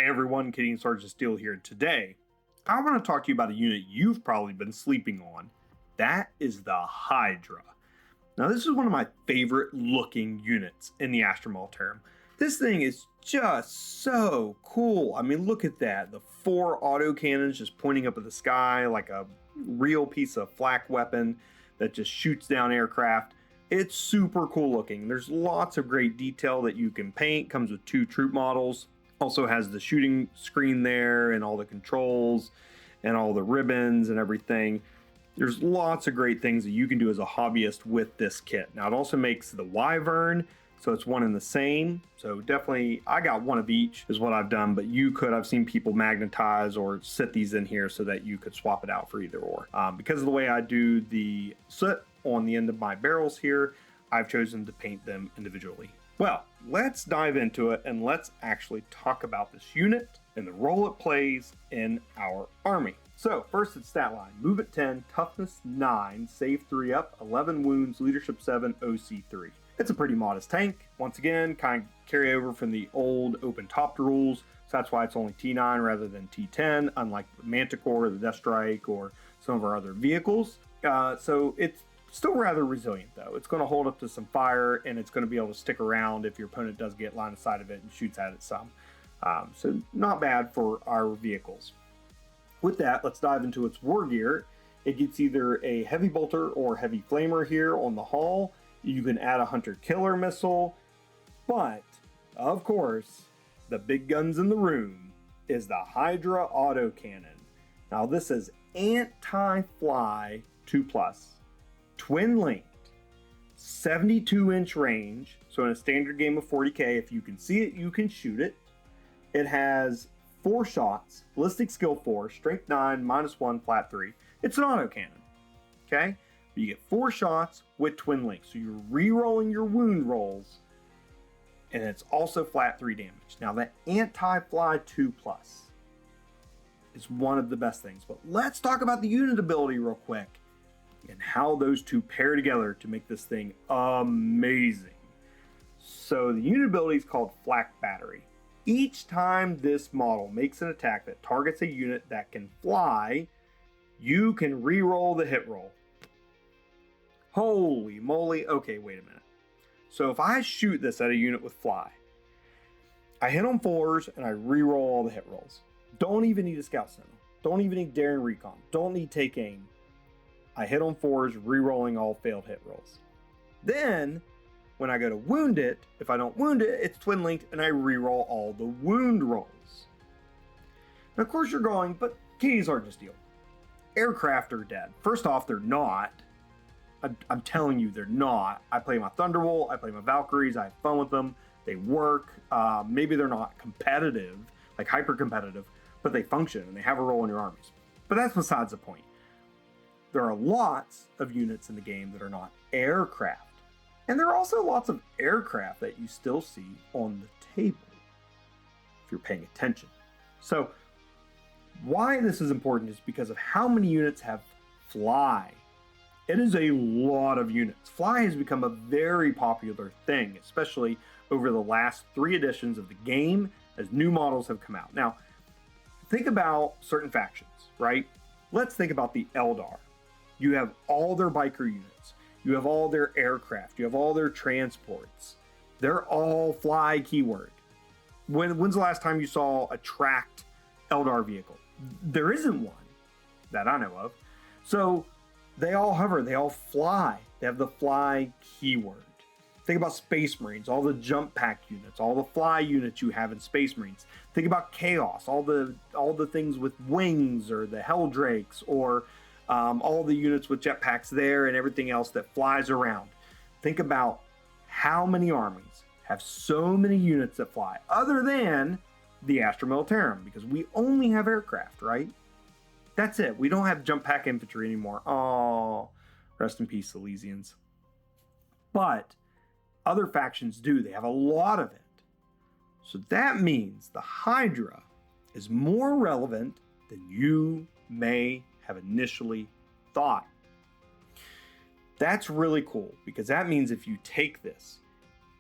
Hey everyone, Kitty and Sergeant Steel here. Today, I want to talk to you about a unit you've probably been sleeping on. That is the Hydra. Now, this is one of my favorite looking units in the Astra Militarum. This thing is just so cool. I mean, look at that. The 4 autocannons just pointing up at the sky like a real piece of flak weapon that just shoots down aircraft. It's super cool looking. There's lots of great detail that you can paint. Comes with 2 troop models. Also has the shooting screen there and all the controls and all the ribbons and everything. There's lots of great things that you can do as a hobbyist with this kit. Now it also makes the Wyvern, so it's one and the same. So definitely, I got one of each is what I've done, but you could, I've seen people magnetize or sit these in here so that you could swap it out for either or. Because of the way I do the soot on the end of my barrels here, I've chosen to paint them individually. Well, let's dive into it and let's actually talk about this unit and the role it plays in our army. So first it's stat line, movement 10, toughness 9, save 3 up, 11 wounds, leadership 7, OC 3. It's a pretty modest tank. Once again, kind of carry over from the old open topped rules. So that's why it's only T9 rather than T10, unlike the Manticore or the Death Strike or some of our other vehicles. So it's still rather resilient though. It's going to hold up to some fire and it's going to be able to stick around if your opponent does get line of sight of it and shoots at it some. So not bad for our vehicles. With that, let's dive into its war gear. It gets either a heavy bolter or heavy flamer here on the hull. You can add a hunter killer missile, but of course, the big guns in the room is the Hydra autocannon. Now this is anti-fly 2+. Twin linked, 72-inch range. So in a standard game of 40k, if you can see it, you can shoot it. It has 4 shots, ballistic skill 4, strength 9, -1, flat 3. It's an autocannon. Okay, you get 4 shots with twin links, so you're re-rolling your wound rolls, and it's also flat 3 damage. Now that anti-fly 2+ is one of the best things, but let's talk about the unit ability real quick and how those two pair together to make this thing amazing. So the unit ability is called Flak Battery. Each time this model makes an attack that targets a unit that can fly, you can re-roll the hit roll. Holy moly. Okay, wait a minute. So if I shoot this at a unit with fly, I hit on 4s and I re-roll all the hit rolls. Don't even need a scout sentinel. Don't even need daring recon. Don't need take aim. I hit on 4s, re-rolling all failed hit rolls. Then, when I go to wound it, if I don't wound it, it's twin linked and I re-roll all the wound rolls. Now, of course you're going, but Kitty's hard to steal. Aircraft are dead. First off, they're not. I'm telling you, they're not. I play my Thunderbolt, I play my Valkyries, I have fun with them. They work. Maybe they're not competitive, like hyper competitive, but they function and they have a role in your armies. But that's besides the point. There are lots of units in the game that are not aircraft. And there are also lots of aircraft that you still see on the table, if you're paying attention. So why this is important is because of how many units have fly. It is a lot of units. Fly has become a very popular thing, especially over the last 3 editions of the game as new models have come out. Now, think about certain factions, right? Let's think about the Eldar. You have all their biker units. You have all their aircraft. You have all their transports. They're all fly keyword. When's the last time you saw a tracked Eldar vehicle? There isn't one that I know of. So they all hover. They all fly. They have the fly keyword. Think about Space Marines, all the jump pack units, all the fly units you have in Space Marines. Think about Chaos, all the things with wings or the Helldrakes or all the units with jetpacks there and everything else that flies around. Think about how many armies have so many units that fly, other than the Astra Militarum, because we only have aircraft, right? That's it. We don't have jump pack infantry anymore. Oh, rest in peace, Elysians. But other factions do. They have a lot of it. So that means the Hydra is more relevant than you may have initially thought. That's really cool because that means if you take this,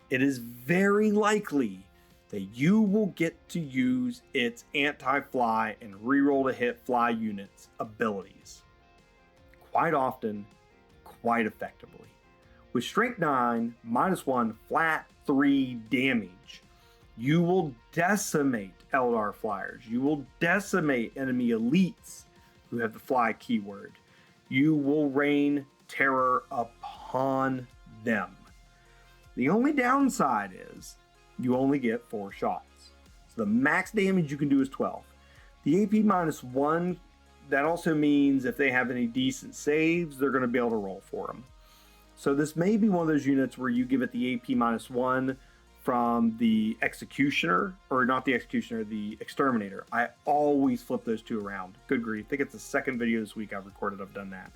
it is very likely that you will get to use its anti-fly and reroll to hit fly units abilities quite often, quite effectively. With Strength 9, -1, flat 3 damage, you will decimate Eldar flyers. You will decimate enemy elites who have the fly keyword. You will rain terror upon them. The only downside is you only get 4 shots. So the max damage you can do is 12. The AP -1, that also means if they have any decent saves, they're going to be able to roll for them. So this may be one of those units where you give it the AP -1 from the Executioner, or not the Executioner, the Exterminator. I always flip those two around. Good grief. I think it's the second video this week I've recorded I've done that.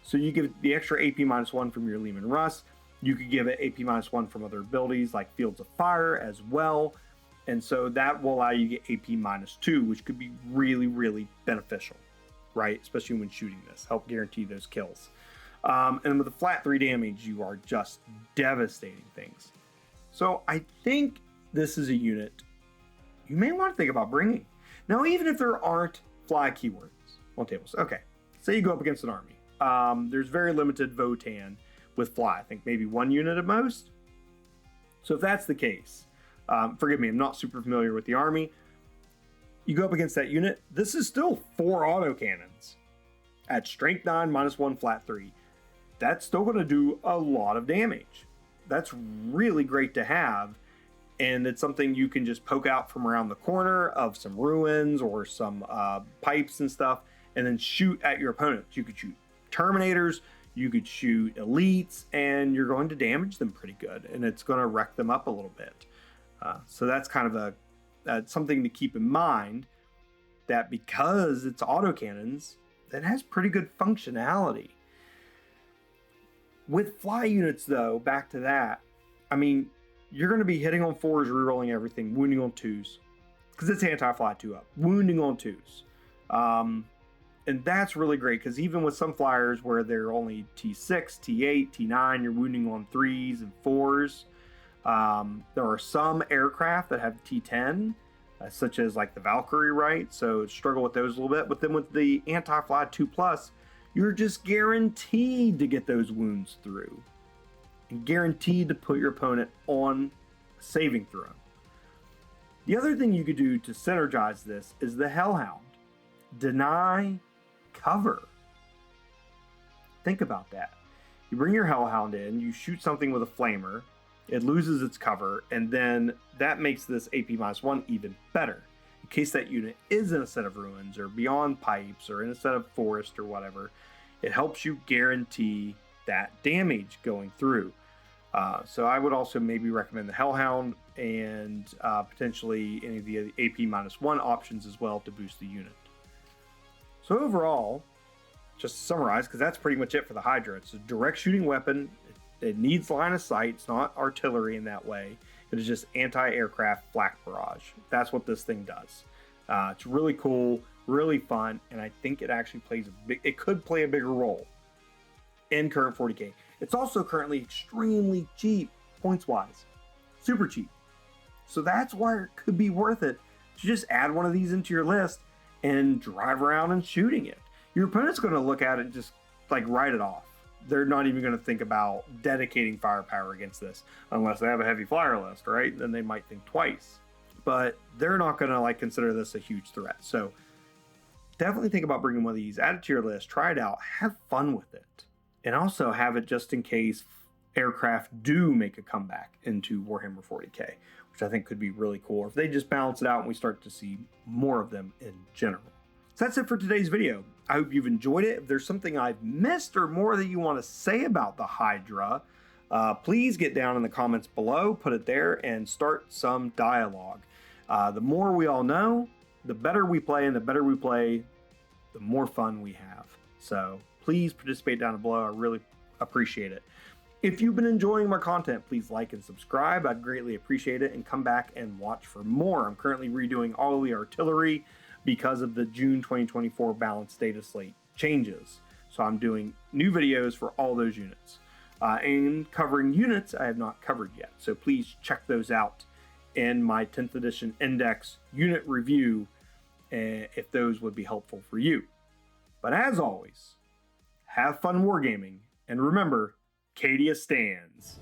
So you give the extra AP -1 from your Lehman Russ. You could give it AP -1 from other abilities like Fields of Fire as well. And so that will allow you to get AP -2, which could be really, really beneficial, right? Especially when shooting this, help guarantee those kills. And with a flat 3 damage, you are just devastating things. So I think this is a unit you may want to think about bringing. Now, even if there aren't fly keywords on tables. Okay, say you go up against an army. There's very limited Votan with fly. I think maybe 1 unit at most. So if that's the case, forgive me, I'm not super familiar with the army. You go up against that unit, this is still 4 autocannons at strength 9, -1, flat 3. That's still going to do a lot of damage. That's really great to have, and it's something you can just poke out from around the corner of some ruins or some pipes and stuff, and then shoot at your opponents. You could shoot Terminators, you could shoot elites, and you're going to damage them pretty good, and it's going to wreck them up a little bit. So that's kind of something to keep in mind, that because it's autocannons, that has pretty good functionality. With fly units, though, back to that, I mean, you're going to be hitting on 4s, rerolling everything, wounding on 2s, because it's anti-fly 2 up, wounding on 2s. And that's really great, because even with some flyers where they're only T6, T8, T9, you're wounding on 3s and 4s. There are some aircraft that have T10, such as like the Valkyrie, right? So struggle with those a little bit. But then with the anti-fly 2+, you're just guaranteed to get those wounds through, and guaranteed to put your opponent on a saving throw. The other thing you could do to synergize this is the Hellhound. Deny cover. Think about that. You bring your Hellhound in, you shoot something with a flamer, it loses its cover, and then that makes this AP -1 even better. In case that unit is in a set of ruins or beyond pipes or in a set of forest or whatever, it helps you guarantee that damage going through. So I would also maybe recommend the Hellhound and potentially any of the AP -1 options as well to boost the unit. So overall, just to summarize, because that's pretty much it for the Hydra. It's a direct shooting weapon. It needs line of sight. It's not artillery in that way. It is just anti-aircraft flak barrage. That's what this thing does. It's really cool, really fun, and I think it actually it could play a bigger role in current 40K. It's also currently extremely cheap points-wise. Super cheap. So that's why it could be worth it to just add one of these into your list and drive around and shooting it. Your opponent's going to look at it and just like write it off. They're not even going to think about dedicating firepower against this unless they have a heavy flyer list, right? Then they might think twice. But they're not going to like consider this a huge threat. So definitely think about bringing one of these, add it to your list, try it out, have fun with it. And also have it just in case aircraft do make a comeback into Warhammer 40K, which I think could be really cool. Or if they just balance it out and we start to see more of them in general. So that's it for today's video. I hope you've enjoyed it. If there's something I've missed or more that you want to say about the Hydra, please get down in the comments below, put it there, and start some dialogue. The more we all know, the better we play, and the better we play, the more fun we have. So please participate down below. I really appreciate it. If you've been enjoying my content, please like and subscribe. I'd greatly appreciate it, and come back and watch for more. I'm currently redoing all the artillery because of the June 2024 balanced data slate changes. So I'm doing new videos for all those units. And covering units I have not covered yet. So please check those out in my 10th edition index unit review if those would be helpful for you. But as always, have fun wargaming, and remember, Cadia stands.